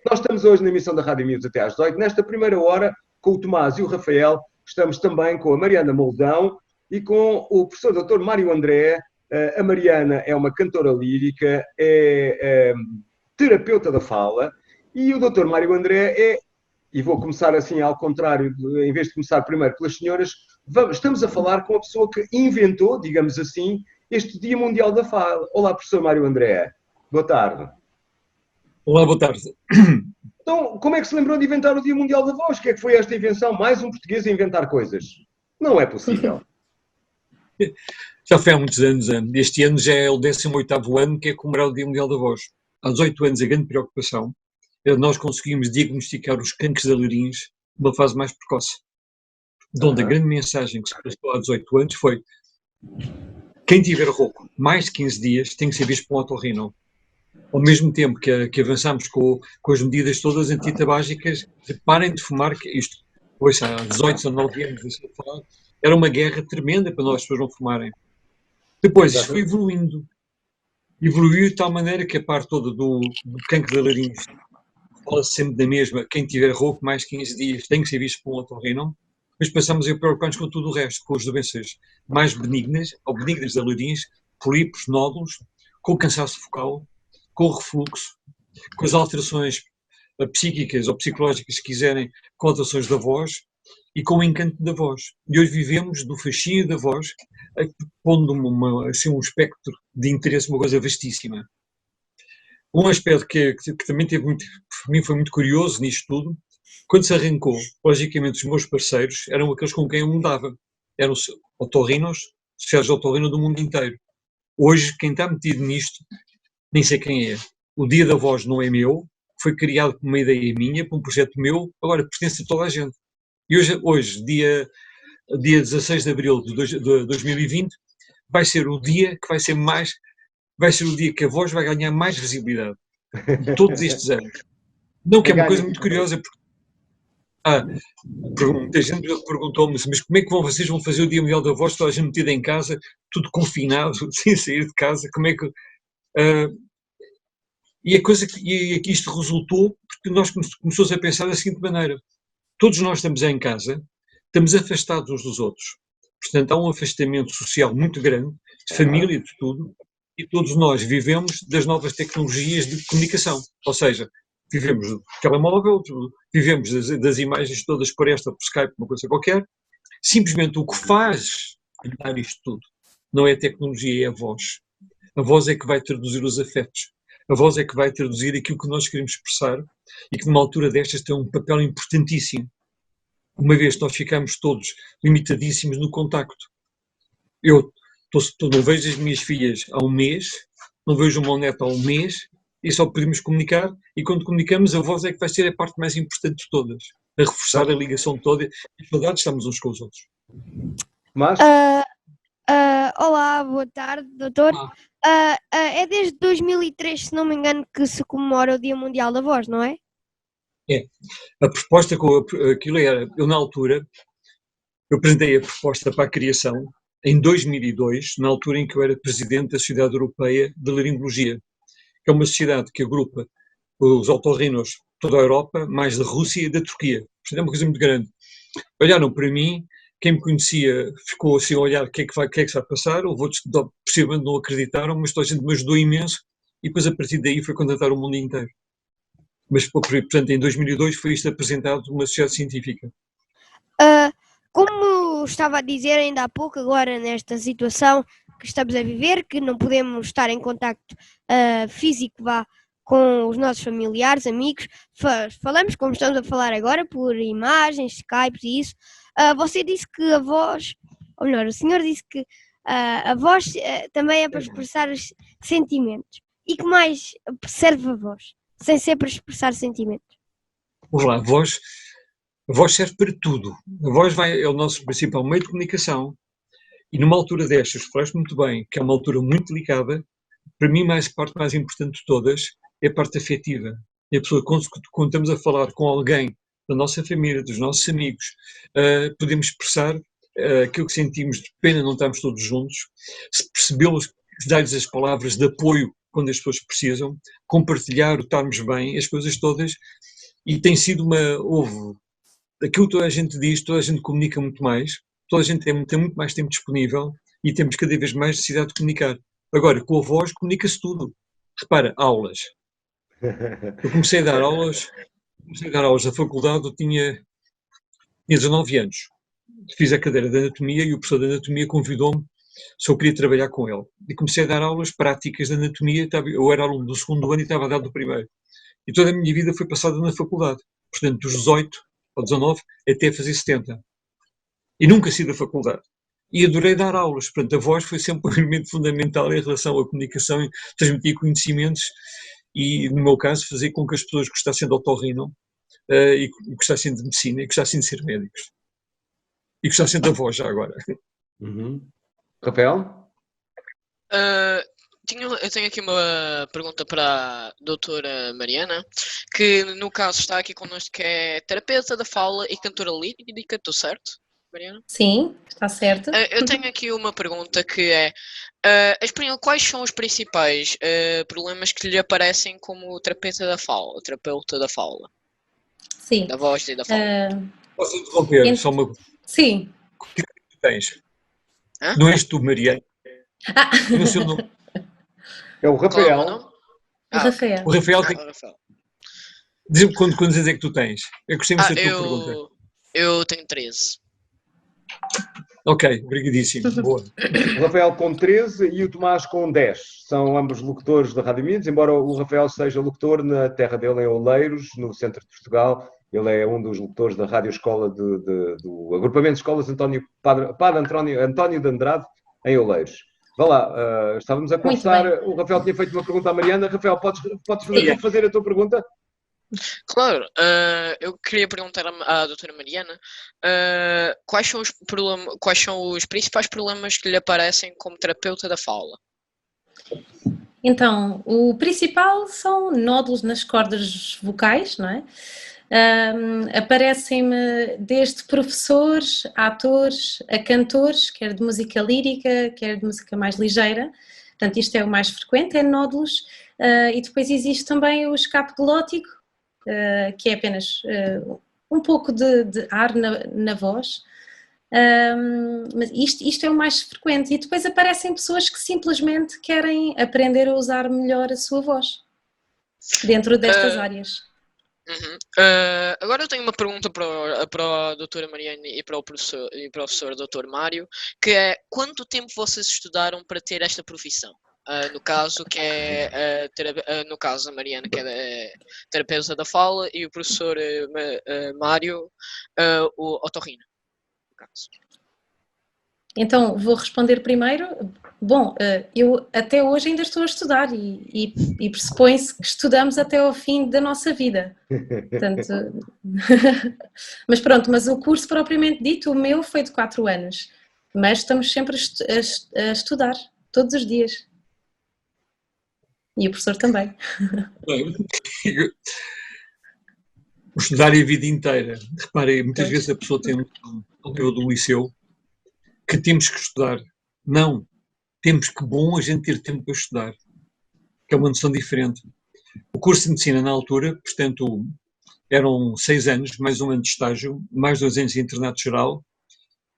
Nós estamos hoje na emissão da Rádio Miúdos até às 18. Nesta primeira hora, com o Tomás e o Rafael, estamos também com a Mariana Moldão e com o professor Dr. Mário André. A Mariana é uma cantora lírica, é terapeuta da fala, e o Dr. Mário André e vou começar assim ao contrário, em vez de começar primeiro pelas senhoras, estamos a falar com a pessoa que inventou, digamos assim, este Dia Mundial da Fala. Olá, professor Mário André. Boa tarde. Olá, boa tarde. Então, como é que se lembrou de inventar o Dia Mundial da Voz? O que é que foi esta invenção? Mais um português a inventar coisas. Não é possível. Já foi há muitos anos. Este ano já é o 18º ano que é comemorado o Dia Mundial da Voz. Há 18 anos a grande preocupação era nós conseguimos diagnosticar os cancros de laringe numa fase mais precoce. De onde a grande mensagem que se passou há 18 anos foi: quem tiver rouco mais de 15 dias tem que ser visto por um otorrino. Ao mesmo tempo que avançámos com as medidas todas antitabágicas, de parem de fumar, que isto, hoje há 18, 19 anos, era uma guerra tremenda para nós, as pessoas não fumarem. Depois, isto foi evoluindo. Evoluiu de tal maneira que a parte toda do cancro da laringe fala-se sempre da mesma: quem tiver rouco mais de 15 dias tem que ser visto por um otorrino. Mas passamos a preocupar-nos com tudo o resto, com as doenças mais benignas, ou benignas da laringe, pólipos, nódulos, com o cansaço focal, com o refluxo, com as alterações psíquicas ou psicológicas, se quiserem, com alterações da voz e com o encanto da voz. E hoje vivemos do fascínio da voz, pondo assim, um espectro de interesse, uma coisa vastíssima. Um aspecto que também teve muito, para mim foi muito curioso nisto tudo, quando se arrancou, logicamente os meus parceiros eram aqueles com quem eu mudava. Eram os otorrinos, sociais de otorrino do mundo inteiro. Hoje, quem está metido nisto, nem sei quem é. O Dia da Voz não é meu, foi criado por uma ideia minha, por um projeto meu, agora pertence a toda a gente. E hoje dia 16 de abril de 2020, vai ser o dia que vai ser o dia que a voz vai ganhar mais visibilidade de todos estes anos. Não, que é uma coisa muito curiosa, porque muita gente perguntou-me, mas como é que vocês vão fazer o Dia Mundial da Voz, toda a gente metida em casa, tudo confinado, sem sair de casa, como é que... E aqui isto resultou porque nós começamos a pensar da seguinte maneira: todos nós estamos em casa, estamos afastados uns dos outros, portanto há um afastamento social muito grande, de família, de tudo, e todos nós vivemos das novas tecnologias de comunicação, ou seja, vivemos do telemóvel, vivemos das imagens todas por Skype, uma coisa qualquer. Simplesmente o que faz dar isto tudo não é a tecnologia, é a voz. A voz é que vai traduzir os afetos. A voz é que vai traduzir aquilo que nós queremos expressar e que numa altura destas tem um papel importantíssimo. Uma vez que nós ficamos todos limitadíssimos no contacto. Eu não vejo as minhas filhas há um mês, não vejo o meu neto há um mês, e só podemos comunicar, e quando comunicamos a voz é que vai ser a parte mais importante de todas, a reforçar a ligação toda, e saudades estamos uns com os outros. Mas... olá, boa tarde, doutor. É desde 2003, se não me engano, que se comemora o Dia Mundial da Voz, não é? É. A proposta com aquilo era, eu na altura, eu apresentei a proposta para a criação em 2002, na altura em que eu era presidente da Sociedade Europeia de Laringologia, que é uma sociedade que agrupa os otorrinos de toda a Europa, mais da Rússia e da Turquia. Portanto, é uma coisa muito grande. Olharam para mim, quem me conhecia ficou assim a olhar o que é que se vai passar, houve outros que possivelmente não acreditaram, mas toda a gente me ajudou imenso, e depois a partir daí foi contratar o mundo inteiro. Mas, portanto, em 2002 foi isto apresentado numa sociedade científica. Como estava a dizer ainda há pouco, agora nesta situação que estamos a viver, que não podemos estar em contacto físico com os nossos familiares, amigos, falamos como estamos a falar agora, por imagens, Skype e isso. Você disse que a voz, ou melhor, o senhor disse que a voz também é para expressar os sentimentos. E que mais serve a voz, sem ser para expressar sentimentos? Vamos lá, a voz serve para tudo. A voz é o nosso principal meio de comunicação. E numa altura destas, falaste muito bem, que é uma altura muito delicada, para mim a parte mais importante de todas é a parte afetiva. É a pessoa, quando estamos a falar com alguém da nossa família, dos nossos amigos, podemos expressar aquilo que sentimos, de pena não estarmos todos juntos, se percebê-los, dar-lhes as palavras de apoio quando as pessoas precisam, compartilhar, o estarmos bem, as coisas todas, e tem sido aquilo que toda a gente diz, toda a gente comunica muito mais, toda a gente tem muito mais tempo disponível e temos cada vez mais necessidade de comunicar. Agora, com a voz comunica-se tudo. Repara, aulas. Eu comecei a dar aulas na faculdade, eu tinha 19 anos. Fiz a cadeira de anatomia e o professor de anatomia convidou-me se eu queria trabalhar com ele. E comecei a dar aulas práticas de anatomia, eu era aluno do segundo ano e estava a dar do primeiro. E toda a minha vida foi passada na faculdade. Portanto, dos 18 ou 19 até fazer 70. E nunca saí da faculdade. E adorei dar aulas. Portanto, a voz foi sempre um elemento fundamental em relação à comunicação, transmitir conhecimentos e, no meu caso, fazer com que as pessoas gostassem de otorrino e gostassem de medicina e gostassem de ser médicos. E gostassem da voz já agora. Uhum. Rafael? Eu tenho aqui uma pergunta para a doutora Mariana, que no caso está aqui connosco, que é terapeuta da fala e cantora lírica, estou certo, Mariana? Sim, está certo. Eu tenho aqui uma pergunta que é, quais são os principais problemas que lhe aparecem como terapeuta da fala? Sim. Da voz e da fala. Posso interromper? Só uma... Sim. O que tu tens? Hã? Não és tu, Mariana? Não sei o nome. É o Rafael. Qual é o nome? O Rafael. O Rafael tem... Rafael. Diz-me quantos anos é que tu tens? Eu gostei muito da tua pergunta. Eu tenho 13. Ok, obrigadíssimo. Boa. O Rafael com 13 e o Tomás com 10. São ambos locutores da Rádio Miúdos, embora o Rafael seja locutor na terra dele, em Oleiros, no centro de Portugal. Ele é um dos locutores da Rádio Escola do Agrupamento de Escolas Padre António de Andrade, em Oleiros. Vá lá, estávamos a conversar, o Rafael tinha feito uma pergunta à Mariana. Rafael, podes fazer a tua pergunta? Claro, eu queria perguntar à doutora Mariana quais são os principais problemas que lhe aparecem como terapeuta da fala? Então, o principal são nódulos nas cordas vocais, não é? Aparecem-me desde professores, a atores, a cantores, quer de música lírica, quer de música mais ligeira. Portanto, isto é o mais frequente, é nódulos. E depois existe também o escape glótico, que é apenas um pouco de ar na voz. Mas isto é o mais frequente. E depois aparecem pessoas que simplesmente querem aprender a usar melhor a sua voz dentro destas áreas. Uhum. Agora eu tenho uma pergunta para a doutora Mariana e para o professor Dr. Mário, que é: quanto tempo vocês estudaram para ter esta profissão? No caso a Mariana, que é terapeuta da fala, e o professor Mário, o otorrino, no caso. Então, vou responder primeiro. Bom, eu até hoje ainda estou a estudar e pressupõe-se que estudamos até ao fim da nossa vida. Portanto, mas pronto, mas o curso propriamente dito, o meu, foi de 4 anos. Mas estamos sempre a estudar, todos os dias. E o professor também. Estudar a vida inteira. Reparem, muitas vezes a pessoa tem um nível do liceu que temos que estudar. Não. Temos que bom a gente ter tempo para estudar. Que é uma noção diferente. O curso de medicina na altura, portanto, eram 6 anos, mais 1 ano de estágio, mais 2 anos de internato geral,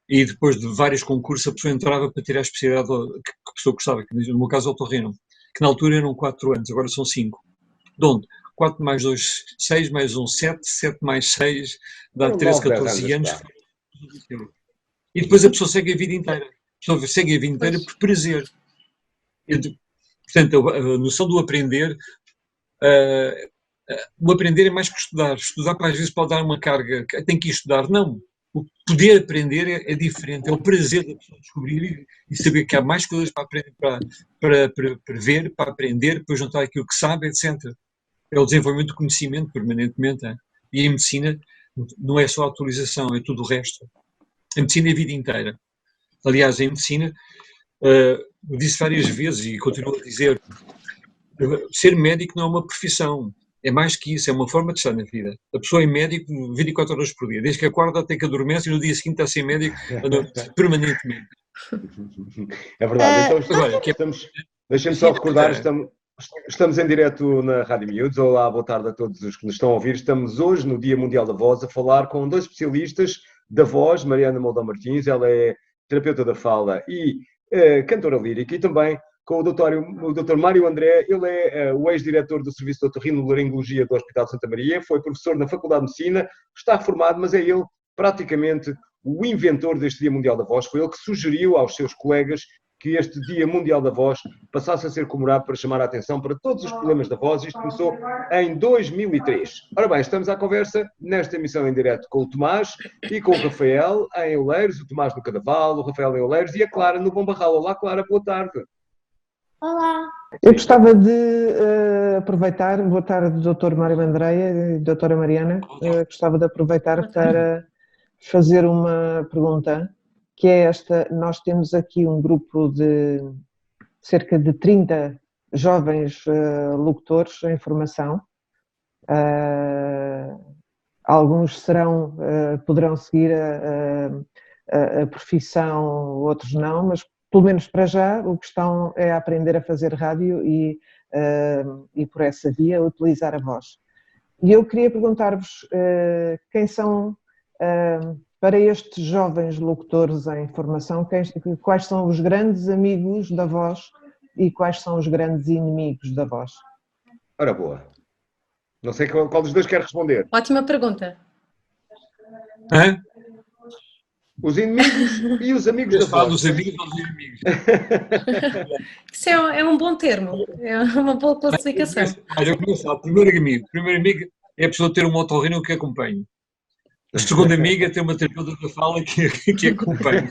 e depois de vários concursos a pessoa entrava para ter a especialidade que a pessoa gostava, que no meu caso é o otorrino, que na altura eram 4 anos, agora são 5. De onde? 4 mais 2, 6, mais 1, 7, 7 mais 6, dá 13, 14 anos. E depois a pessoa segue a vida inteira. A pessoa segue a vida inteira por prazer. Portanto, a noção do aprender, o aprender é mais que estudar. Estudar às vezes pode dar uma carga, tem que ir estudar. Não. O poder aprender é diferente. É o prazer da pessoa descobrir e saber que há mais coisas para aprender, para ver, para aprender, para juntar aquilo que sabe, etc. É o desenvolvimento do conhecimento permanentemente. E em medicina não é só a atualização, é tudo o resto. A medicina é a vida inteira. Aliás, em medicina, eu disse várias vezes e continuo a dizer, ser médico não é uma profissão, é mais que isso, é uma forma de estar na vida. A pessoa é médico 24 horas por dia, desde que acorda até que adormece e no dia seguinte está a ser médico permanentemente. É verdade. Então, deixem-me só recordar, Estamos em direto na Rádio Miúdos. Olá, boa tarde a todos os que nos estão a ouvir. Estamos hoje, no Dia Mundial da Voz, a falar com dois especialistas da voz, Mariana Moldão Martins, ela é terapeuta da fala e cantora lírica, e também com o Dr. Mário André. Ele é o ex-diretor do Serviço de Otorrinolaringologia do Hospital de Santa Maria, foi professor na Faculdade de Medicina, está formado, mas é ele praticamente o inventor deste Dia Mundial da Voz. Foi ele que sugeriu aos seus colegas que este Dia Mundial da Voz passasse a ser comemorado para chamar a atenção para todos os problemas da voz. Isto começou em 2003. Ora bem, estamos à conversa nesta emissão em direto com o Tomás e com o Rafael em Oleiros, o Tomás no Cadaval, o Rafael em Oleiros e a Clara no Bom Barral. Olá, Clara, boa tarde. Olá. Eu gostava de aproveitar, boa tarde, Dr. Mário Andreia e Doutora Mariana, gostava de aproveitar para fazer uma pergunta, que é esta: nós temos aqui um grupo de cerca de 30 jovens locutores em formação, alguns poderão seguir a profissão, outros não, mas pelo menos para já o que estão é aprender a fazer rádio e por essa via utilizar a voz. E eu queria perguntar-vos quem são, para estes jovens locutores em formação, quais são os grandes amigos da voz e quais são os grandes inimigos da voz? Ora, boa. Não sei qual dos dois quer responder. Ótima pergunta. Hã? Os inimigos e os amigos da voz. Os amigos ou os inimigos. Isso é um bom termo, é uma boa classificação. Eu começo. O primeiro amigo é a pessoa ter um otorrino que acompanhe. A segunda amiga tem uma terapeuta da fala que acompanha.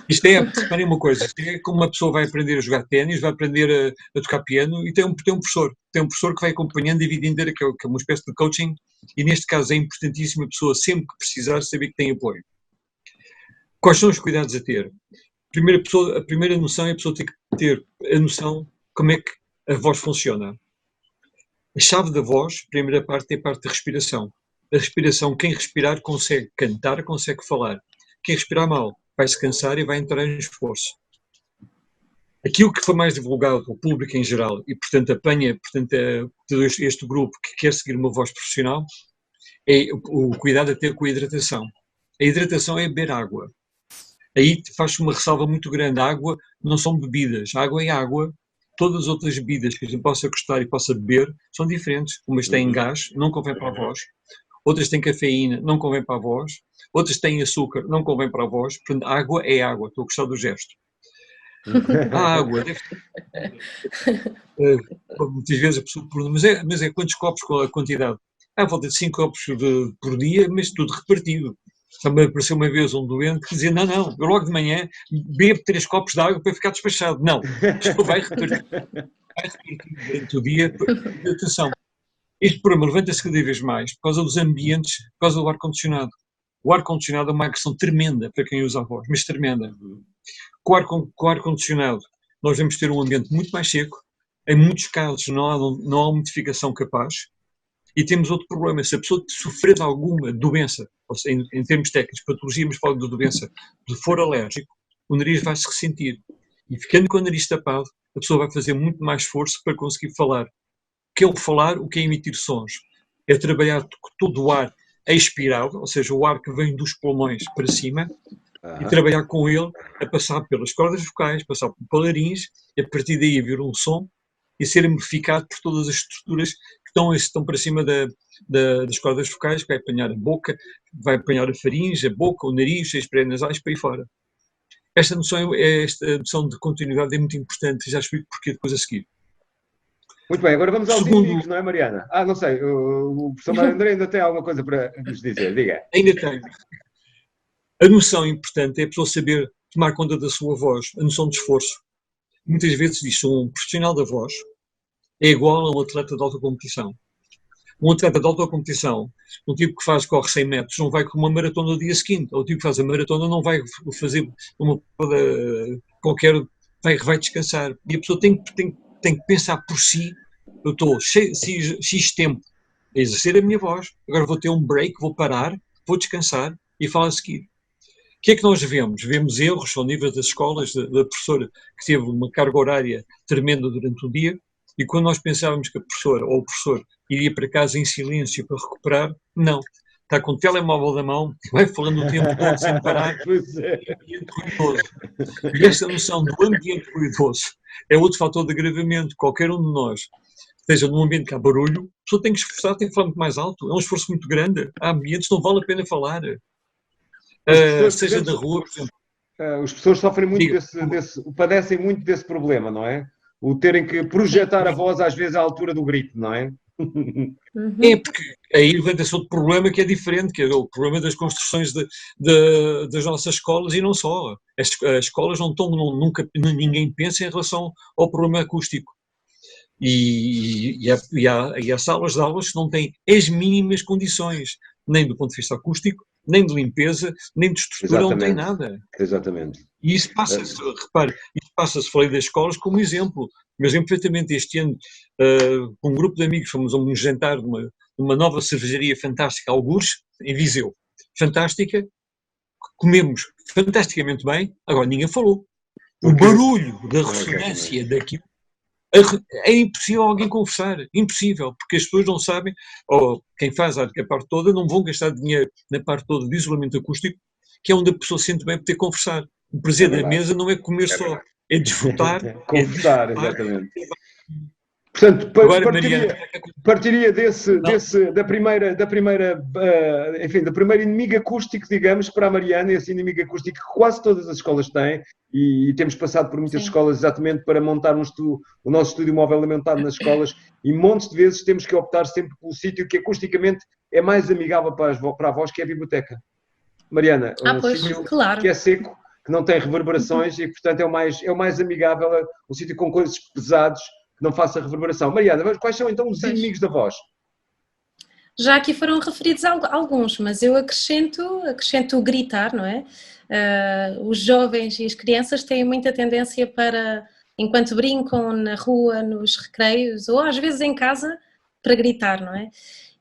Isto reparem uma coisa, é como uma pessoa vai aprender a jogar ténis, vai aprender a tocar piano e tem um professor. Tem um professor que vai acompanhando a vida inteira, que é uma espécie de coaching, e neste caso é importantíssimo a pessoa, sempre que precisar, saber que tem apoio. Quais são os cuidados a ter? A primeira noção é a pessoa ter que ter a noção de como é que a voz funciona. A chave da voz, a primeira parte, é a parte da respiração. A respiração, quem respirar consegue cantar, consegue falar. Quem respirar mal vai se cansar e vai entrar em esforço. Aquilo que foi mais divulgado ao público em geral e, portanto, todo este grupo que quer seguir uma voz profissional, é o cuidado a ter com a hidratação. A hidratação é beber água. Aí faz-se uma ressalva muito grande. A água não são bebidas. A água é água. Todas as outras bebidas que a gente possa gostar e possa beber são diferentes. Umas têm gás, não convém para a voz. Outras têm cafeína, não convém para a voz. Outras têm açúcar, não convém para a voz. Portanto, água é água. Estou a gostar do gesto. A água deve muitas vezes a pessoa pergunta, mas é quantos copos com a quantidade? À volta de 5 copos por dia, mas tudo repartido. Também apareceu uma vez um doente que dizia, não, eu logo de manhã bebo 3 copos de água para ficar despachado. Não, isto vai repartir durante o dia. Atenção, este problema levanta-se cada vez mais por causa dos ambientes, por causa do ar-condicionado. O ar-condicionado é uma agressão tremenda para quem usa a voz, mas tremenda. Com o ar-condicionado nós vamos ter um ambiente muito mais seco, em muitos casos não há umidificação capaz, e temos outro problema: se a pessoa sofrer de alguma doença, ou seja, em termos técnicos, patologia, mas falo de doença, se for alérgico, o nariz vai se ressentir, e ficando com o nariz tapado, a pessoa vai fazer muito mais esforço para conseguir falar. O que é o falar, o que é emitir sons? É trabalhar todo o ar expirado, ou seja, o ar que vem dos pulmões para cima, e trabalhar com ele a passar pelas cordas vocais, passar pelo laringe, e a partir daí vir um som e ser amplificado por todas as estruturas que estão para cima das cordas vocais, que vai apanhar a boca, vai apanhar a faringe, a boca, o nariz, as paredes nasais, para aí fora. Esta noção de continuidade é muito importante, já explico porquê depois a seguir. Muito bem, agora vamos aos inimigos, não é, Mariana? Não sei, o professor Mário André ainda tem alguma coisa para nos dizer, diga. Ainda tenho. A noção importante é a pessoa saber tomar conta da sua voz, a noção de esforço. Muitas vezes diz-se um profissional da voz é igual a um atleta de alta competição. Um atleta de alta competição, um tipo que corre 100 metros, não vai com uma maratona no dia seguinte, ou o tipo que faz a maratona não vai fazer uma qualquer, vai descansar. E a pessoa tem que pensar por si: eu estou X tempo a exercer a minha voz, agora vou ter um break, vou parar, vou descansar e falo a seguir. que é que nós vemos? Vemos erros ao nível das escolas, da professora que teve uma carga horária tremenda durante o dia, e quando nós pensávamos que a professora ou o professor iria para casa em silêncio para recuperar, não. Está com o telemóvel na mão, vai falando o tempo todo sem parar, Pois é. ambiente ruidoso. E esta noção do ambiente ruidoso é outro fator de agravamento. Qualquer um de nós esteja num ambiente que há barulho, a pessoa tem que esforçar, tem que falar muito mais alto. É um esforço muito grande. Há ambientes que não vale a pena falar. Seja da rua, por exemplo. Os professores sofrem muito padecem muito desse problema, não é? O terem que projetar a voz às vezes à altura do grito, não é? É, porque aí levanta-se outro problema que é diferente, que é o problema das construções das nossas escolas, e não só. As escolas não estão, nunca ninguém pensa em relação ao problema acústico. E há salas de aulas que não têm as mínimas condições, nem do ponto de vista acústico, nem de limpeza, nem de estrutura, não tem nada. Exatamente. E isso passa-se, repare, falei das escolas como exemplo. Mas lembro perfeitamente este ano, com um grupo de amigos, fomos a um jantar de uma nova cervejaria fantástica, Algures, em Viseu. Fantástica, comemos fantasticamente bem, agora ninguém falou. O barulho da ressonância daquilo, é impossível alguém conversar, impossível, porque as pessoas não sabem, ou quem faz a parte toda, não vão gastar dinheiro na parte toda de isolamento acústico, que é onde a pessoa se sente bem por ter conversar. O prazer da mesa não é comer só, é desfrutar. Conversar, exatamente. Portanto, partiria da primeira inimigo acústico, digamos, para a Mariana, esse inimigo acústico que quase todas as escolas têm, e temos passado por muitas escolas exatamente para montar o nosso estúdio móvel alimentado nas escolas, e montes de vezes temos que optar sempre pelo sítio que acusticamente é mais amigável para a voz, que é a biblioteca. Mariana, sítio que é seco, que não tem reverberações e que, portanto, é o mais amigável, um sítio com coisas pesados, que não faça reverberação. Mariana, quais são então os inimigos da voz? Já aqui foram referidos alguns, mas eu acrescento o gritar, não é? Os jovens e as crianças têm muita tendência para, enquanto brincam na rua, nos recreios, ou às vezes em casa, para gritar, não é?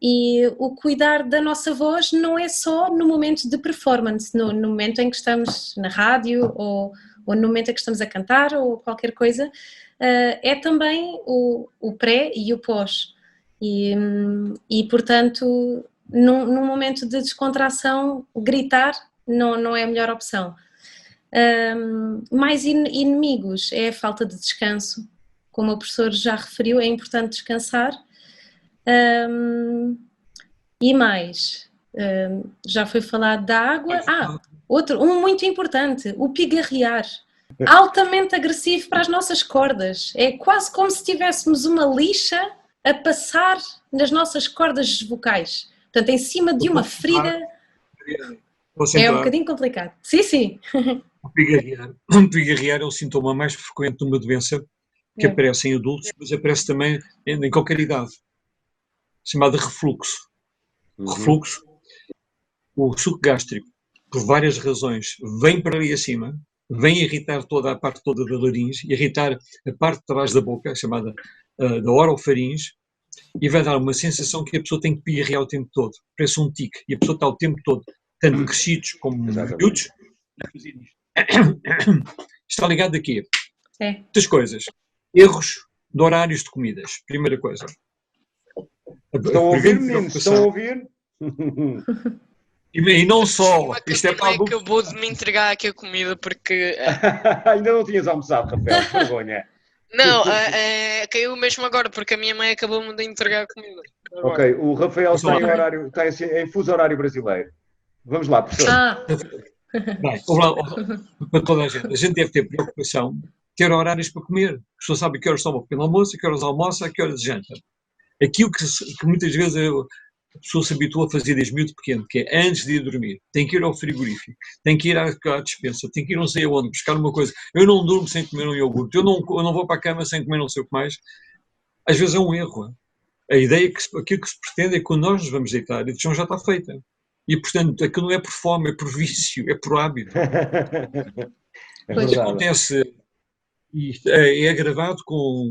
E o cuidar da nossa voz não é só no momento de performance, no momento em que estamos na rádio ou no momento em que estamos a cantar ou qualquer coisa, é também o pré e o pós. E portanto, num momento de descontração, gritar não é a melhor opção. Mais inimigos é a falta de descanso. Como o professor já referiu, é importante descansar. E mais, já foi falado da água. Um muito importante, o pigarrear. Altamente agressivo para as nossas cordas. É quase como se tivéssemos uma lixa a passar nas nossas cordas vocais. Portanto, em cima de uma ferida. É um bocadinho complicado. Sim. O pigarrear é o sintoma mais frequente de uma doença que aparece em adultos, mas aparece também em qualquer idade. Chamada refluxo. Refluxo, o suco gástrico, por várias razões, vem para ali acima, vem irritar toda a parte toda da laringe, irritar a parte de trás da boca, chamada da orofaringe, e vai dar uma sensação que a pessoa tem que pigarrear o tempo todo. Parece um tique, e a pessoa está o tempo todo, tanto crescidos como miúdos. Está ligado a quê? Muitas coisas. Erros de horários de comidas, primeira coisa. Estão a ouvir, meninos? Estão a ouvir? E não só. Isto é para acabou de me entregar aqui a comida porque... Ainda não tinhas almoçado, Rafael, vergonha. Não, caiu mesmo agora porque a minha mãe acabou-me de entregar a comida. Agora. Ok, o Rafael está em fuso horário brasileiro. Vamos lá, professor. Bem, para toda a gente deve ter preocupação de ter horários para comer. A pessoa sabe a que horas toma o pequeno almoço, a que horas almoça, a que horas janta. Aquilo que muitas vezes a pessoa se habitua a fazer desde muito pequeno, que é antes de ir dormir, tem que ir ao frigorífico, tem que ir à despensa, tem que ir não sei aonde, buscar uma coisa. Eu não durmo sem comer um iogurte, eu não vou para a cama sem comer não sei o que mais. Às vezes é um erro. A ideia é que aquilo que se pretende é que quando nós nos vamos deitar, a digestão já está feita. E, portanto, aquilo não é por fome, é por vício, é por hábito. Acontece... E é agravado com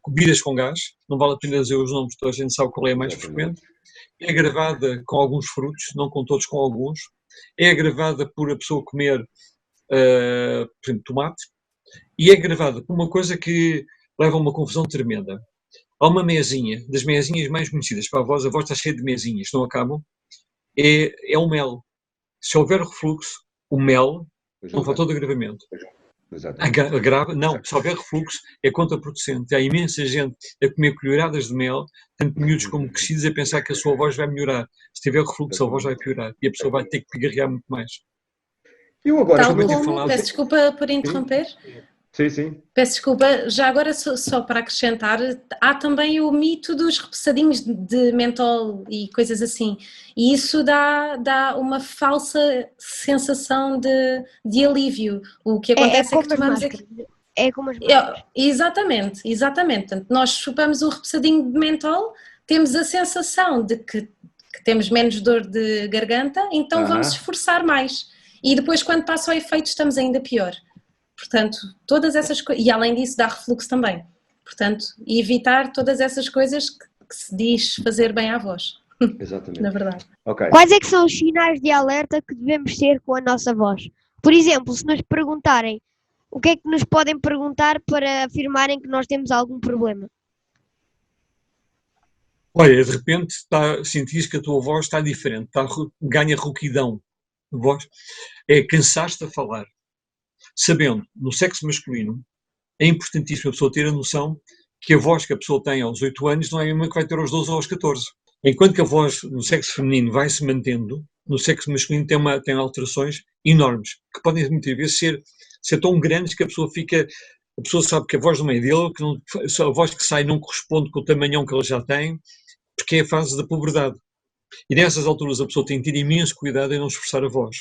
bebidas com gás, não vale a pena dizer os nomes, toda a gente sabe qual é a mais frequente. É agravada com alguns frutos, não com todos, com alguns. é agravada por a pessoa comer, por exemplo, tomate, e é agravada por uma coisa que leva a uma confusão tremenda. Há uma mesinha, das mesinhas mais conhecidas para a voz está cheia de mesinhas, não acabam, é o mel. Se houver refluxo, o mel é um fator de agravamento. Exatamente. Agrava, não, se houver refluxo é contraproducente. Há imensa gente a comer colheradas de mel, tanto miúdos como crescidos, a pensar que a sua voz vai melhorar. Se tiver refluxo, a voz vai piorar e a pessoa vai ter que pigarrear muito mais. Eu agora, Tal como eu como, falava... peço desculpa por interromper. Sim, sim. Peço desculpa, já agora só para acrescentar, há também o mito dos repousadinhos de mentol e coisas assim, e isso dá uma falsa sensação de alívio. O que acontece é que tomamos aqui... É como as máscaras. Exatamente. Portanto, nós chupamos um repousadinho de mentol, temos a sensação de que temos menos dor de garganta, então vamos esforçar mais. E depois, quando passa o efeito, estamos ainda pior. Portanto, todas essas coisas, e além disso dá refluxo também. Portanto, evitar todas essas coisas que se diz fazer bem à voz. Exatamente. Na verdade. Okay. Quais é que são os sinais de alerta que devemos ter com a nossa voz? Por exemplo, se nos perguntarem, o que é que nos podem perguntar para afirmarem que nós temos algum problema? Olha, de repente sentires que a tua voz está diferente, ganha rouquidão. A voz cansaste a falar. Sabendo, no sexo masculino, é importantíssimo a pessoa ter a noção que a voz que a pessoa tem aos 8 anos não é a mesma que vai ter aos 12 ou aos 14. Enquanto que a voz no sexo feminino vai se mantendo, no sexo masculino tem alterações enormes, que podem muitas vezes ser tão grandes que a pessoa sabe que a voz não é dele, que a voz que sai não corresponde com o tamanhão que ela já tem, porque é a fase da puberdade. E nessas alturas a pessoa tem que ter imenso cuidado em não esforçar a voz,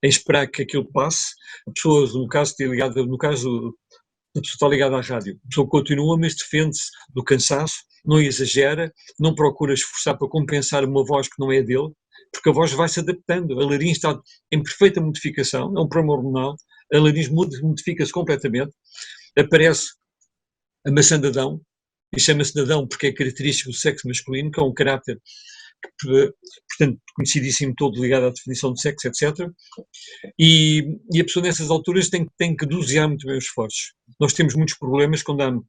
em esperar que aquilo passe. A pessoa, no caso a pessoa está ligada à rádio, a pessoa continua, mas defende-se do cansaço, não exagera, não procura esforçar para compensar uma voz que não é dele, porque a voz vai se adaptando, a laringe está em perfeita modificação, é um problema hormonal, a laringe modifica-se completamente, aparece a maçã de Adão, e chama-se de Adão porque é característico do sexo masculino, que é um caráter, portanto, conhecidíssimo, todo ligado à definição de sexo, etc. E a pessoa nessas alturas tem que dosear muito bem os esforços. Nós temos muitos problemas quando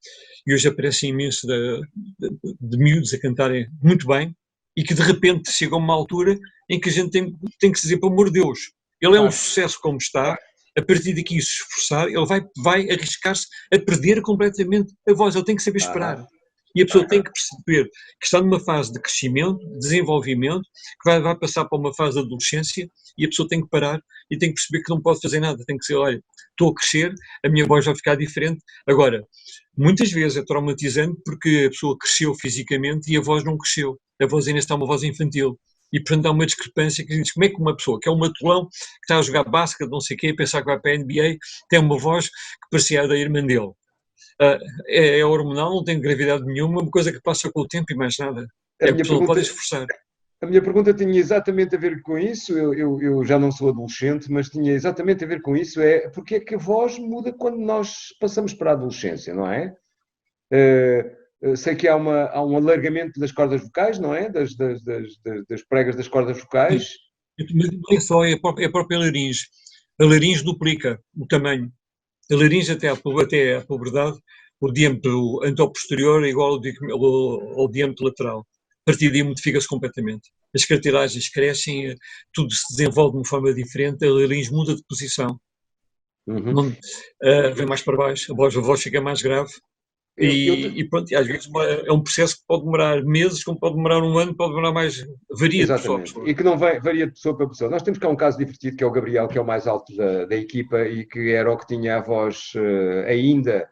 e hoje aparecem imenso de miúdos a cantarem muito bem, e que de repente chega a uma altura em que a gente tem que se dizer, pelo amor de Deus, ele é um sucesso como está, a partir daqui se esforçar, ele vai arriscar-se a perder completamente a voz, ele tem que saber esperar. E a pessoa tem que perceber que está numa fase de crescimento, de desenvolvimento, que vai passar para uma fase de adolescência, e a pessoa tem que parar e tem que perceber que não pode fazer nada, tem que ser, olha, estou a crescer, a minha voz vai ficar diferente. Agora, muitas vezes é traumatizante porque a pessoa cresceu fisicamente e a voz não cresceu, a voz ainda está uma voz infantil. E, portanto, há uma discrepância que diz como é que uma pessoa que é um matulão, que está a jogar basquete, não sei o quê, a pensar que vai para a NBA, tem uma voz que parecia a da irmã dele. É hormonal, não tem gravidade nenhuma, uma coisa que passa com o tempo e mais nada. A pessoa pode esforçar. A minha pergunta tinha exatamente a ver com isso, eu já não sou adolescente, mas tinha exatamente a ver com isso, porque é que a voz muda quando nós passamos para a adolescência, não é? Sei que há um alargamento das cordas vocais, não é? Das pregas das cordas vocais. Mas não é só, é a própria laringe. A laringe duplica o tamanho. A laringe até à puberdade, o diâmetro anteroposterior é igual ao diâmetro lateral. A partir daí modifica-se completamente. As cartilagens crescem, tudo se desenvolve de uma forma diferente, a laringe muda de posição. Vem mais para baixo, a voz fica mais grave. E pronto, às vezes é um processo que pode demorar meses, como pode demorar um ano, pode demorar mais, varia de pessoa a pessoa. E que não varia de pessoa para pessoa. Nós temos cá um caso divertido, que é o Gabriel, que é o mais alto da equipa e que era o que tinha a voz ainda,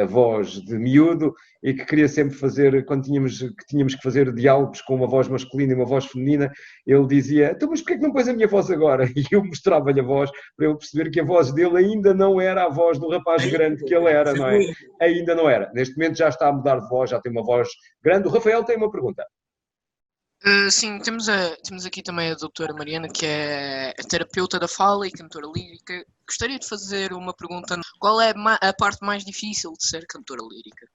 a voz de miúdo, e que queria sempre fazer, quando tínhamos que fazer diálogos com uma voz masculina e uma voz feminina, ele dizia, então mas porquê que não pões a minha voz agora? E eu mostrava-lhe a voz para ele perceber que a voz dele ainda não era a voz do rapaz grande que ele era, não é? Ainda não era. Neste momento já está a mudar de voz, já tem uma voz grande. O Rafael tem uma pergunta. Sim, temos aqui também a doutora Mariana, que é terapeuta da fala e cantora lírica. Gostaria de fazer uma pergunta. Qual é a parte mais difícil de ser cantora lírica?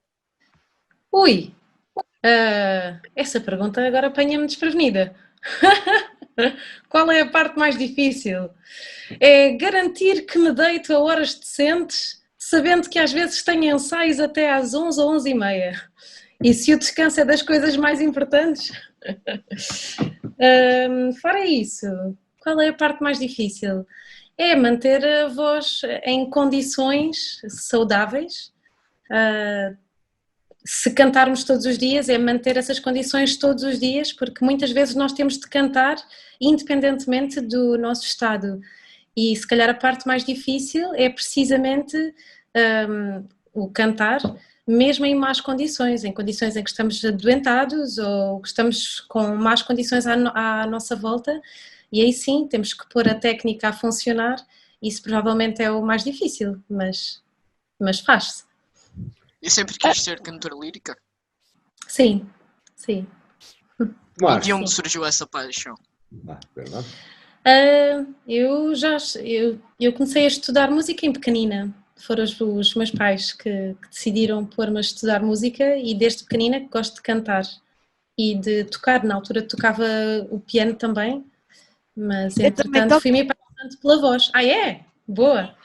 Essa pergunta agora apanha-me desprevenida. Qual é a parte mais difícil? É garantir que me deito a horas decentes, sabendo que às vezes tenho ensaios até às 11 ou 11h30. E se o descanso é das coisas mais importantes? Fora isso, qual é a parte mais difícil? É manter a voz em condições saudáveis. Se cantarmos todos os dias, é manter essas condições todos os dias, porque muitas vezes nós temos de cantar independentemente do nosso estado. E se calhar a parte mais difícil é precisamente o cantar, mesmo em más condições, em condições em que estamos adoentados ou que estamos com más condições à nossa volta, e aí sim temos que pôr a técnica a funcionar. Isso provavelmente é o mais difícil, mas faz-se. E sempre quis ser cantora lírica? Sim, sim. E de onde surgiu essa paixão? Verdade. Eu comecei a estudar música em pequenina. Foram os meus pais que decidiram pôr-me a estudar música e desde pequenina que gosto de cantar e de tocar. Na altura tocava o piano também, mas entretanto fui-me apaixonando pela voz. Ah, é? Boa!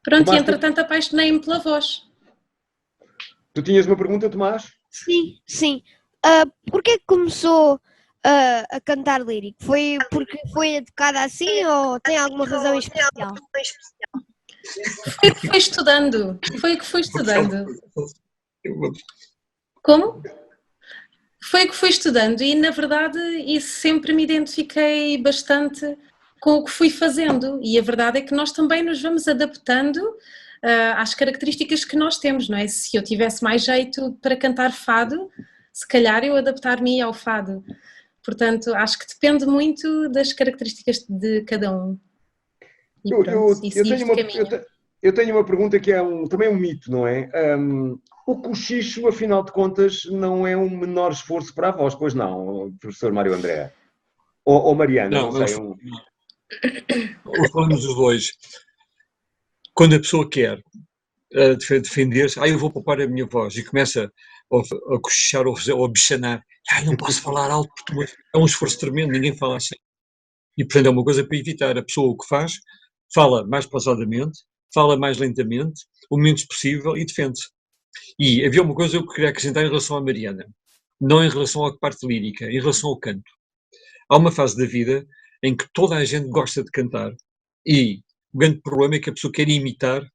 Pronto, e entretanto apaixonei-me pela voz. Tu tinhas uma pergunta, Tomás? Sim, sim. Porquê que começou a cantar lírico? Foi porque foi educada assim ou tem alguma razão especial? Foi o que fui estudando. Como? Foi o que fui estudando e, na verdade, isso sempre me identifiquei bastante com o que fui fazendo. E a verdade é que nós também nos vamos adaptando às características que nós temos, não é? Se eu tivesse mais jeito para cantar fado, se calhar eu adaptar-me ao fado. Portanto, acho que depende muito das características de cada um. E eu tenho uma pergunta que é também um mito, não é? O cochicho, afinal de contas, não é um menor esforço para a voz, pois não, professor Mário André? Ou Mariana, não sei. Falamos os dois. Quando a pessoa quer defender-se, eu vou poupar a minha voz, e começa a cochichar ou a bichanar, não posso falar alto, porque é um esforço tremendo, ninguém fala assim. E, portanto, é uma coisa para evitar. A pessoa o que faz, fala mais pausadamente, fala mais lentamente, o menos possível e defende-se. E havia uma coisa que eu queria acrescentar em relação à Mariana, não em relação à parte lírica, em relação ao canto. Há uma fase da vida em que toda a gente gosta de cantar e o grande problema é que a pessoa quer imitar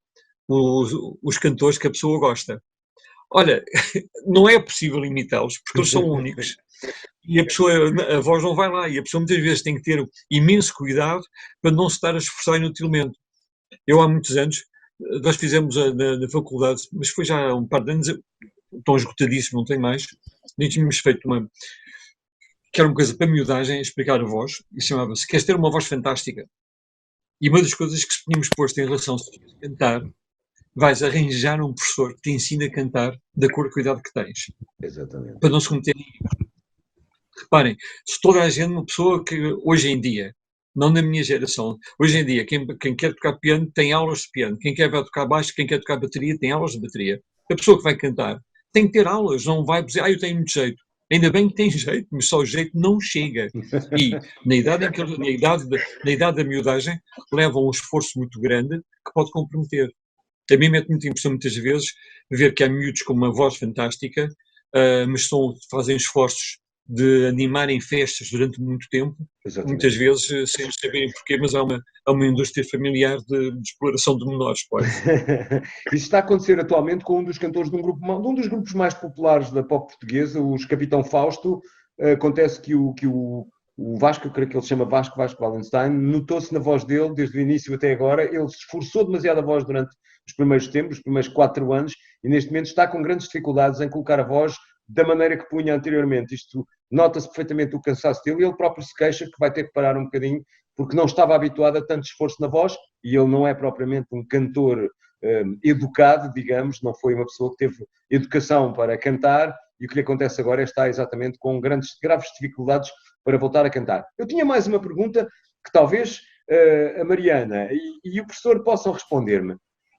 os cantores que a pessoa gosta. Olha, não é possível imitá-los porque eles são únicos e a voz não vai lá e a pessoa muitas vezes tem que ter imenso cuidado para não se estar a esforçar inutilmente. Eu há muitos anos, nós fizemos na faculdade, mas foi já há um par de anos, estou esgotadíssimo, não tenho mais, nem tínhamos feito que era uma coisa para miudagem, explicar a voz, e chamava-se Queres ter uma voz fantástica? E uma das coisas que tínhamos posto em relação a cantar, vais arranjar um professor que te ensina a cantar de acordo com a idade que tens. Exatamente. Para não se cometer. Reparem, se toda a gente, uma pessoa que hoje em dia, não na minha geração, hoje em dia, quem quer tocar piano tem aulas de piano, quem quer tocar baixo, quem quer tocar bateria tem aulas de bateria. A pessoa que vai cantar tem que ter aulas, não vai dizer, eu tenho muito jeito. Ainda bem que tem jeito, mas só o jeito não chega. E na idade da miudagem, leva um esforço muito grande que pode comprometer. A mim mete muita impressão muitas vezes ver que há miúdos com uma voz fantástica, mas fazem esforços de animarem festas durante muito tempo, muitas vezes sem saberem porquê, mas há uma indústria familiar de exploração de menores. Isso está a acontecer atualmente com um dos cantores de um dos grupos mais populares da pop portuguesa, os Capitão Fausto. Acontece que o Vasco, eu creio que ele se chama Vasco Wallenstein, notou-se na voz dele, desde o início até agora, ele se esforçou demasiado a voz durante os primeiros tempos, os primeiros 4 anos, e neste momento está com grandes dificuldades em colocar a voz da maneira que punha anteriormente. Isto nota-se perfeitamente o cansaço dele, e ele próprio se queixa que vai ter que parar um bocadinho, porque não estava habituado a tanto esforço na voz, e ele não é propriamente um cantor educado, digamos, não foi uma pessoa que teve educação para cantar, e o que lhe acontece agora é estar exatamente com graves dificuldades para voltar a cantar. Eu tinha mais uma pergunta que talvez a Mariana e o professor possam responder-me.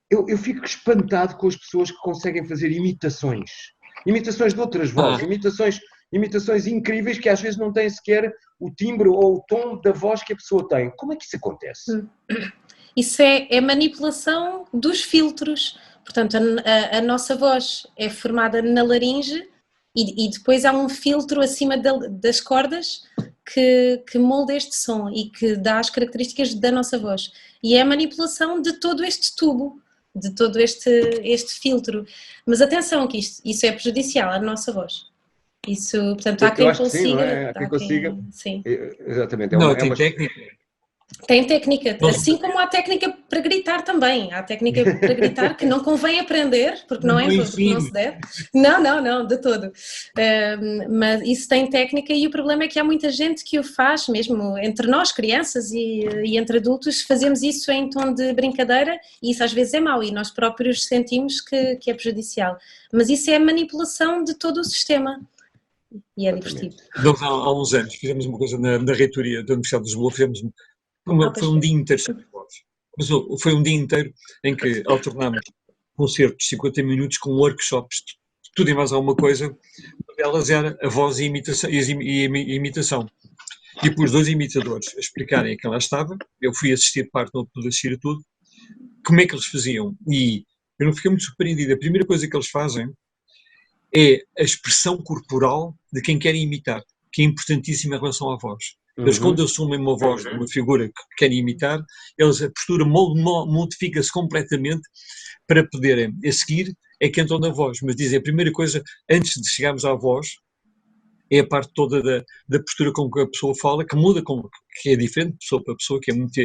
Eu fico espantado com as pessoas que conseguem fazer imitações de outras vozes, imitações imitações incríveis que às vezes não têm sequer o timbre ou o tom da voz que a pessoa tem. Como é que isso acontece? Isso é manipulação dos filtros. Portanto, a nossa voz é formada na laringe e depois há um filtro acima das cordas que molda este som e que dá as características da nossa voz. E é a manipulação de todo este tubo, de todo este filtro. Mas atenção que isso é prejudicial à nossa voz. Isso, portanto, há quem Eu acho que consiga. sim, não é? Há quem consiga. Sim. Exatamente. Não, tem técnica. Tem técnica, assim como há técnica para gritar também. Há técnica para gritar que não convém aprender, porque não se deve. Não, de todo. Mas isso tem técnica e o problema é que há muita gente que o faz, mesmo entre nós, crianças e entre adultos, fazemos isso em tom de brincadeira e isso às vezes é mau e nós próprios sentimos que é prejudicial. Mas isso é a manipulação de todo o sistema. E é divertido. Nós, há uns anos, fizemos uma coisa na reitoria da Universidade de Lisboa, foi um dia inteiro sobre voz. Mas foi um dia inteiro em que alternámos concertos de 50 minutos com workshops de tudo e mais alguma coisa. Uma delas era a voz e a imitação. E pus 2 imitadores a explicarem a quem lá estava. Eu fui assistir parte, não pude assistir a tudo. Como é que eles faziam? E eu não fiquei muito surpreendido. A primeira coisa que eles fazem é a expressão corporal de quem querem imitar, que é importantíssima em relação à voz. Eles, quando assumem uma voz de uma figura que querem imitar, a postura modifica-se completamente para poderem, a seguir, é que entram na voz. Mas dizem, a primeira coisa, antes de chegarmos à voz, é a parte toda da postura com que a pessoa fala, que muda, que é diferente de pessoa para pessoa, que é muito...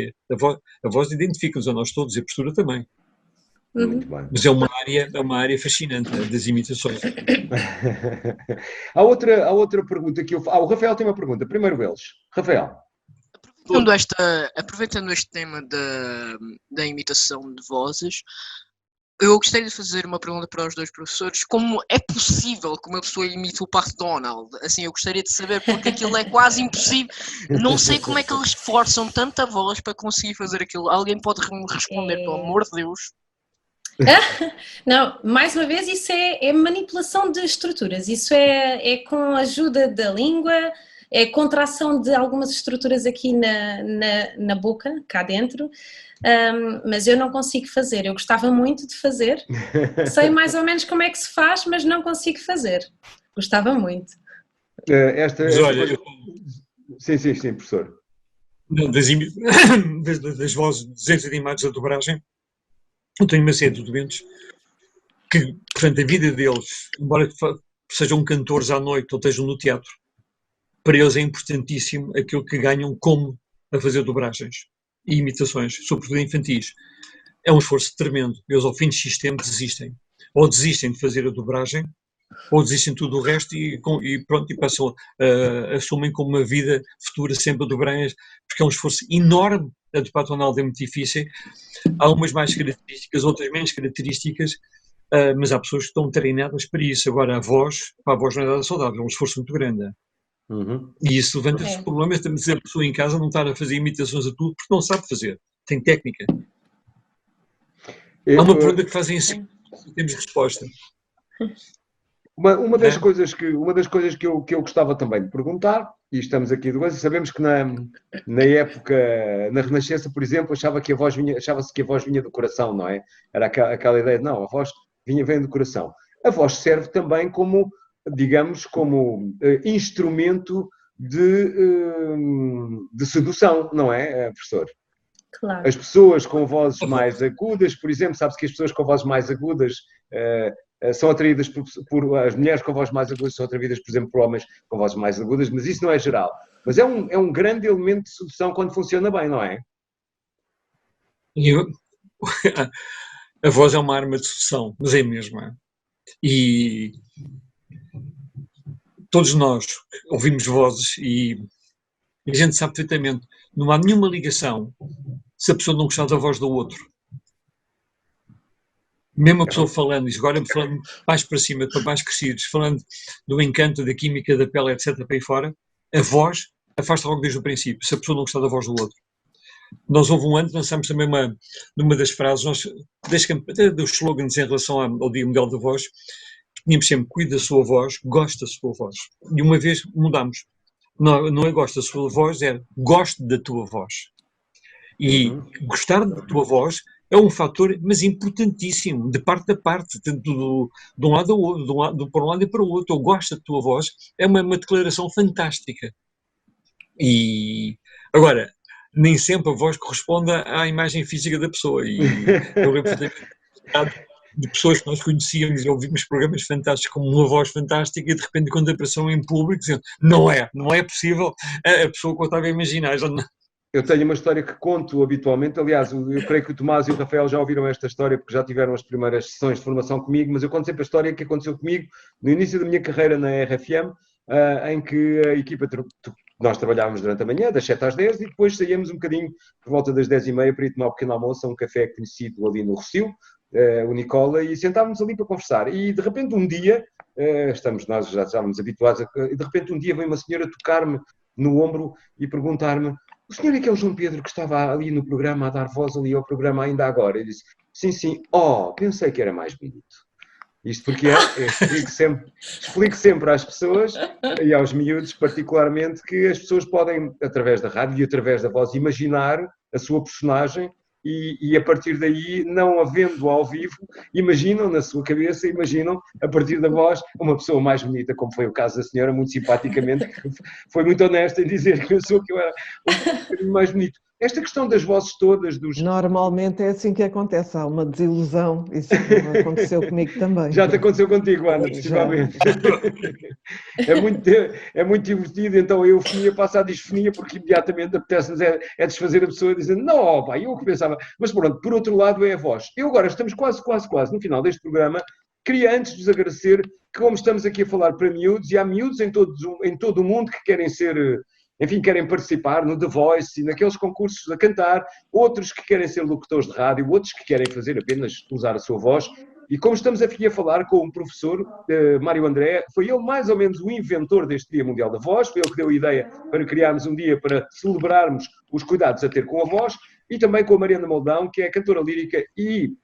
A voz identifica-nos a nós todos e a postura também. Muito bem. Mas é uma área fascinante, das imitações. Há outra pergunta que eu faço. O Rafael tem uma pergunta. Primeiro eles. Rafael. Aproveitando este tema da imitação de vozes, eu gostaria de fazer uma pergunta para os 2 professores. Como é possível que uma pessoa imite o Pato Donald? Assim, eu gostaria de saber, porque aquilo é quase impossível. Não sei como é que eles forçam tanta voz para conseguir fazer aquilo. Alguém pode responder, pelo amor de Deus? Não, mais uma vez isso é manipulação de estruturas, isso é com a ajuda da língua, é contração de algumas estruturas aqui na boca, cá dentro, mas eu não consigo fazer, eu gostava muito de fazer, sei mais ou menos como é que se faz, mas não consigo fazer, gostava muito. Mas olha, Sim, professor. Das vozes, desenhos animados da dobragem, eu tenho uma série de doentes que, portanto, a vida deles, embora sejam cantores à noite ou estejam no teatro, para eles é importantíssimo aquilo que ganham como a fazer dobragens e imitações, sobretudo infantis. É um esforço tremendo. Eles, ao fim de X tempo, desistem. Ou desistem de fazer a dobragem, ou desistem de tudo o resto e passam, assumem como uma vida futura sempre a dobragens, porque é um esforço enorme. A do Pato Donald é muito difícil. Há umas mais características, outras menos características, mas há pessoas que estão treinadas para isso. Agora, a voz não é nada saudável, é um esforço muito grande. E isso levanta-se problemas também se a pessoa em casa não estar a fazer imitações a tudo, porque não sabe fazer, tem técnica. Há uma pergunta que fazem assim, temos resposta. Uma das coisas que eu gostava também de perguntar, e estamos aqui de coisa, sabemos que na época, na Renascença, por exemplo, achava-se que a voz vinha do coração, não é? Era aquela ideia de, não, a voz vem do coração. A voz serve também como, digamos, como instrumento de sedução, não é, professor? Claro. As pessoas com vozes mais agudas, por exemplo, sabe-se que as pessoas com vozes mais agudas são atraídas por as mulheres com vozes mais agudas, são atraídas, por exemplo, por homens com vozes mais agudas, mas isso não é geral. Mas é um grande elemento de sedução quando funciona bem, não é? A voz é uma arma de sedução, mas é mesmo. E todos nós ouvimos vozes e a gente sabe perfeitamente, não há nenhuma ligação se a pessoa não gostar da voz do outro. Mesmo a pessoa falando, agora falando mais para cima, para mais crescidos, falando do encanto, da química, da pele, etc., para aí fora, a voz afasta logo desde o princípio, se a pessoa não gostar da voz do outro. Nós houve um ano, lançámos também numa das frases, até dos slogans em relação ao Dia Mundial da Voz, tínhamos sempre cuide da sua voz, goste da sua voz. E uma vez mudámos. Não, não é gosto da sua voz, é goste da tua voz. E gostar da tua voz é um fator, mas importantíssimo, de parte a parte, de um lado ao outro, para um lado e para o outro. Eu gosto da tua voz, é uma declaração fantástica. E agora, nem sempre a voz corresponde à imagem física da pessoa. E eu lembro de pessoas que nós conhecíamos e ouvimos programas fantásticos com uma voz fantástica e de repente quando apareceu em público dizendo, não é possível a pessoa que eu estava a imaginar. Já não... Eu tenho uma história que conto habitualmente, aliás, eu creio que o Tomás e o Rafael já ouviram esta história porque já tiveram as primeiras sessões de formação comigo, mas eu conto sempre a história que aconteceu comigo no início da minha carreira na RFM, em que a equipa, nós trabalhávamos durante a manhã, das 7 às 10, e depois saíamos um bocadinho por volta das 10h30 para ir tomar um pequeno almoço a um café conhecido ali no Rossio, o Nicola, e sentávamos ali para conversar. E de repente um dia, nós já estávamos habituados, e de repente um dia veio uma senhora tocar-me no ombro e perguntar-me: o senhor é que é o João Pedro que estava ali no programa a dar voz ali ao programa ainda agora? Eu disse: sim, pensei que era mais bonito. Isto porque explico sempre às pessoas e aos miúdos particularmente que as pessoas podem, através da rádio e através da voz, imaginar a sua personagem e a partir daí, não havendo ao vivo, imaginam na sua cabeça, imaginam a partir da voz uma pessoa mais bonita, como foi o caso da senhora, muito simpaticamente, que foi muito honesta em dizer que pensou que eu era um bocadinho mais bonito. Esta questão das vozes todas, dos... Normalmente é assim que acontece, há uma desilusão, isso aconteceu comigo também. Já te aconteceu contigo, Ana, possivelmente. É muito divertido, então a eufonia passa a disfonia, porque imediatamente apetece-nos é desfazer a pessoa dizendo, não, pá, eu que pensava. Mas pronto, por outro lado é a voz. Eu agora, estamos quase no final deste programa, queria antes vos agradecer que, como estamos aqui a falar para miúdos, e há miúdos em todo o mundo que querem ser... Enfim, querem participar no The Voice e naqueles concursos a cantar, outros que querem ser locutores de rádio, outros que querem fazer apenas usar a sua voz. E como estamos aqui a falar com um professor, Mário André, foi ele mais ou menos o inventor deste Dia Mundial da Voz, foi ele que deu a ideia para criarmos um dia para celebrarmos os cuidados a ter com a voz, e também com a Mariana Moldão, que é cantora lírica e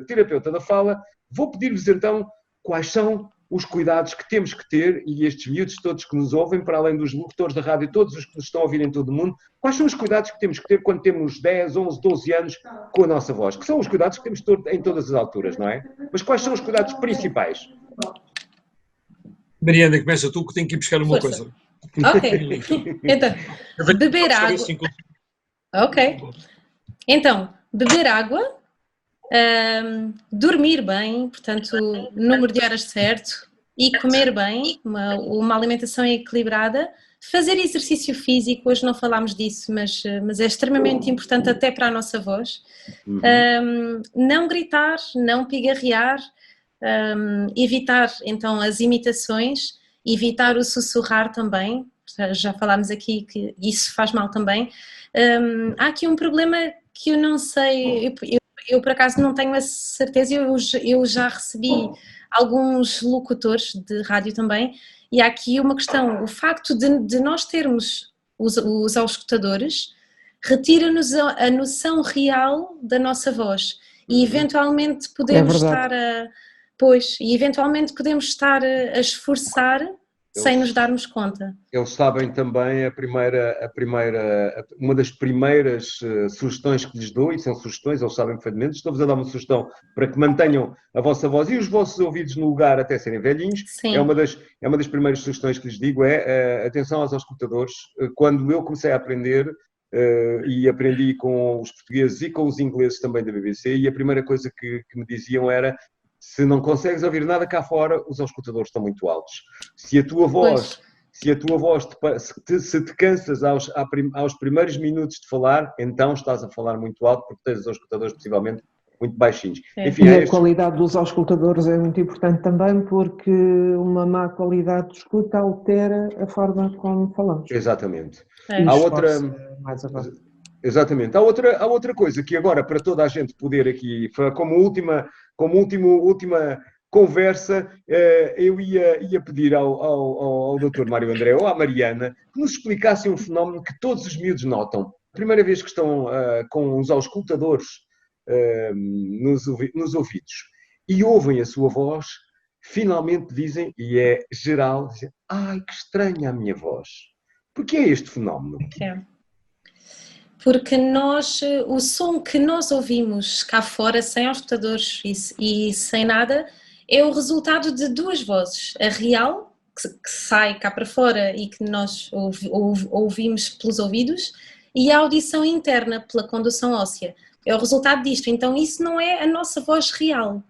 terapeuta da fala. Vou pedir-vos então quais são os cuidados que temos que ter, e estes miúdos todos que nos ouvem, para além dos locutores da rádio, todos os que nos estão a ouvir em todo o mundo, quais são os cuidados que temos que ter quando temos 10, 11, 12 anos com a nossa voz? Que são os cuidados que temos em todas as alturas, não é? Mas quais são os cuidados principais? Mariana, começa tu que tenho que ir buscar uma coisa. Ok. Então, beber água. Ok. Então, beber água. Dormir bem, portanto, número de horas certo, e comer bem, uma alimentação equilibrada, fazer exercício físico, hoje não falámos disso, mas é extremamente importante até para a nossa voz. Não gritar, não pigarrear, evitar então as imitações, evitar o sussurrar também, já falámos aqui que isso faz mal também. Há aqui um problema que eu não sei, eu por acaso não tenho a certeza, eu já recebi alguns locutores de rádio também, e há aqui uma questão, o facto de nós termos os auscultadores retira-nos a noção real da nossa voz, e eventualmente podemos estar a esforçar sem nos darmos conta. Eles sabem também uma das primeiras sugestões que lhes dou, e são sugestões, eles sabem perfeitamente, estou-vos a dar uma sugestão para que mantenham a vossa voz e os vossos ouvidos no lugar até serem velhinhos. Sim. É uma das primeiras sugestões que lhes digo, atenção aos auscultadores. Quando eu comecei a aprender, e aprendi com os portugueses e com os ingleses também da BBC, e a primeira coisa que me diziam era: se não consegues ouvir nada cá fora, os auscultadores estão muito altos. Se a tua voz se te cansas aos primeiros minutos de falar, então estás a falar muito alto, porque tens os auscultadores possivelmente muito baixinhos. Enfim, e a qualidade dos auscultadores é muito importante também, porque uma má qualidade de escuta altera a forma como falamos. Exatamente. Há outra... Exatamente. Há outra coisa que agora, para toda a gente poder aqui, como última conversa, eu ia pedir ao Dr. Mário André ou à Mariana que nos explicassem um fenómeno que todos os miúdos notam. A primeira vez que estão com os auscultadores nos ouvidos e ouvem a sua voz, finalmente dizem, e é geral, dizem, ai, que estranha a minha voz. Porquê é este fenómeno? É. Porque nós, o som que nós ouvimos cá fora, sem auscultadores e sem nada, é o resultado de duas vozes. A real, que sai cá para fora e que nós ouvimos pelos ouvidos, e a audição interna, pela condução óssea. É o resultado disto. Então isso não é a nossa voz real.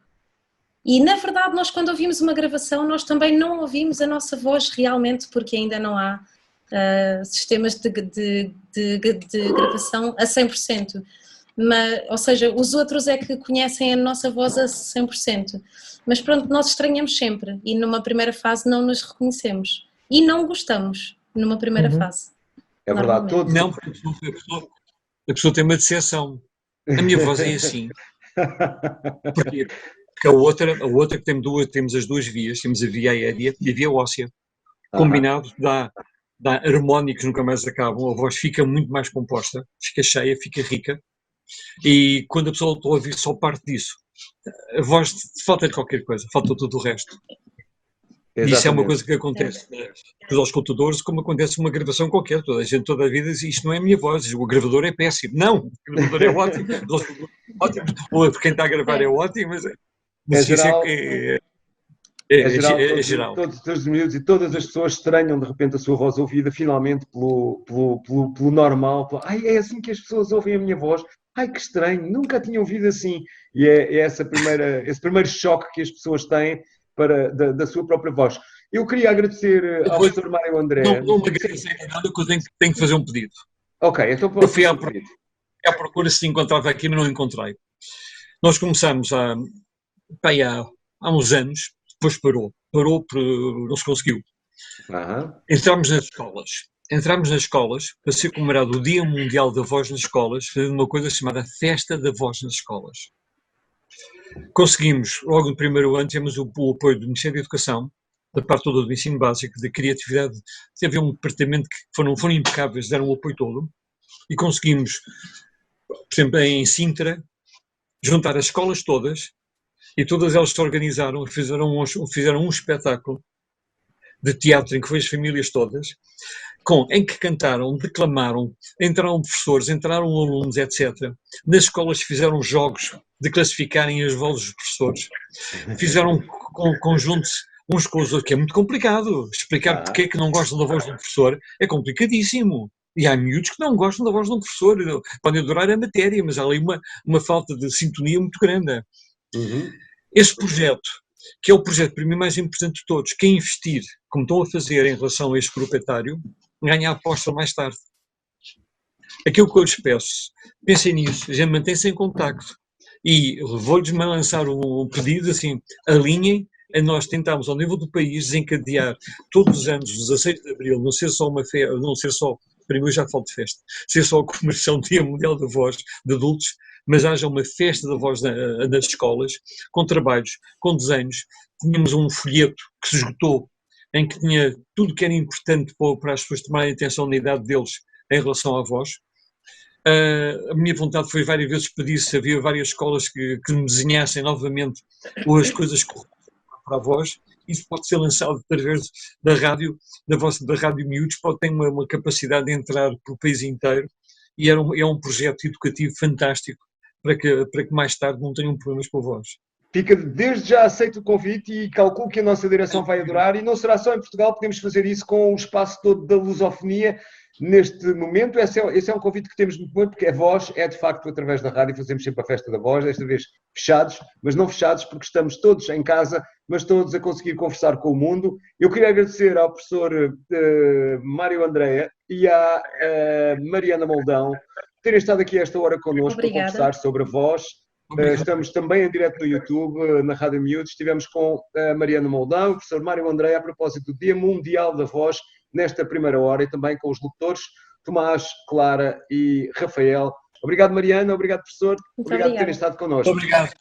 E na verdade nós quando ouvimos uma gravação, nós também não ouvimos a nossa voz realmente, porque ainda não há sistemas de gravação a 100%. Mas, ou seja, os outros é que conhecem a nossa voz a 100%. Mas pronto, nós estranhamos sempre e numa primeira fase não nos reconhecemos. E não gostamos numa primeira fase. É verdade, todos. Não, porque a pessoa tem uma decepção. A minha voz é assim. Porquê? Porque a outra que temos as duas vias, temos a via aérea e a via óssea. Combinado dá harmónicos, nunca mais acabam, a voz fica muito mais composta, fica cheia, fica rica, e quando a pessoa está a ouvir só parte disso, a voz falta-lhe qualquer coisa, falta tudo o resto. E isso é uma coisa que acontece com os auscultadores, como acontece uma gravação qualquer, toda a gente toda a vida diz, isto não é a minha voz, o gravador é péssimo. Não, o gravador é ótimo, ou quem está a gravar é ótimo, mas geral. É geral. Todos os miúdos e todas as pessoas estranham de repente a sua voz ouvida finalmente pelo normal. Ai, é assim que as pessoas ouvem a minha voz. Ai, que estranho, nunca tinha ouvido assim. E é esse primeiro choque que as pessoas têm da sua própria voz. Eu queria agradecer ao professor Mário André. Não me agradecem nada, que eu tenho que fazer um pedido. Ok, então eu fui à procura se encontrava aqui, mas não encontrei. Nós começamos há uns anos, depois parou, não se conseguiu. Entramos nas escolas para ser comemorado o Dia Mundial da Voz nas escolas, fazendo uma coisa chamada Festa da Voz nas escolas. Conseguimos, logo no primeiro ano, temos o apoio do Ministério da Educação, da parte toda do ensino básico, da criatividade. Teve um departamento que foram impecáveis, deram o apoio todo, e conseguimos, por exemplo, em Sintra, juntar as escolas todas, e todas elas se organizaram e fizeram um espetáculo de teatro em que foi as famílias todas, em que cantaram, declamaram, entraram professores, entraram alunos, etc. Nas escolas fizeram jogos de classificarem as vozes dos professores, fizeram conjuntos uns com os outros, que é muito complicado. Explicar porque é que não gostam da voz do professor é complicadíssimo. E há miúdos que não gostam da voz do professor, podem adorar a matéria, mas há ali uma falta de sintonia muito grande. Esse projeto, que é o projeto para mim mais importante de todos, que é investir, como estão a fazer em relação a este grupo etário, ganhar a aposta mais tarde. Aquilo que eu lhes peço, pensem nisso, já mantém-se em contacto e vou-lhes lançar um pedido assim, alinhem a nós tentarmos ao nível do país desencadear todos os anos, 16 de Abril, não ser só uma festa, não ser só, para mim eu já falo de festa, ser só a comemoração do Dia Mundial da Voz de adultos, mas haja uma festa da voz nas escolas, com trabalhos, com desenhos. Tínhamos um folheto que se esgotou, em que tinha tudo que era importante para as pessoas tomarem atenção na idade deles em relação à voz. A minha vontade foi várias vezes pedir se havia várias escolas que me desenhassem novamente as coisas para a voz. Isso pode ser lançado através da rádio, da Rádio Miúdos, pode ter uma capacidade de entrar para o país inteiro, e é um projeto educativo fantástico para que mais tarde não tenham problemas com a voz. Desde já aceito o convite e calculo que a nossa direção vai adorar, e não será só em Portugal, podemos fazer isso com o espaço todo da lusofonia neste momento. Esse é um convite que temos muito bom, porque a voz é de facto através da rádio, fazemos sempre a festa da voz, desta vez fechados, mas não fechados porque estamos todos em casa, mas todos a conseguir conversar com o mundo. Eu queria agradecer ao professor Mário André e à Mariana Moldão terem estado aqui a esta hora connosco para conversar sobre a voz. Estamos também em direto no YouTube, na Rádio Miúdos. Estivemos com a Mariana Moldão, o professor Mário André, a propósito do Dia Mundial da Voz, nesta primeira hora, e também com os locutores Tomás, Clara e Rafael. Obrigado, Mariana. Obrigado, professor. Obrigado por terem estado connosco. Obrigado.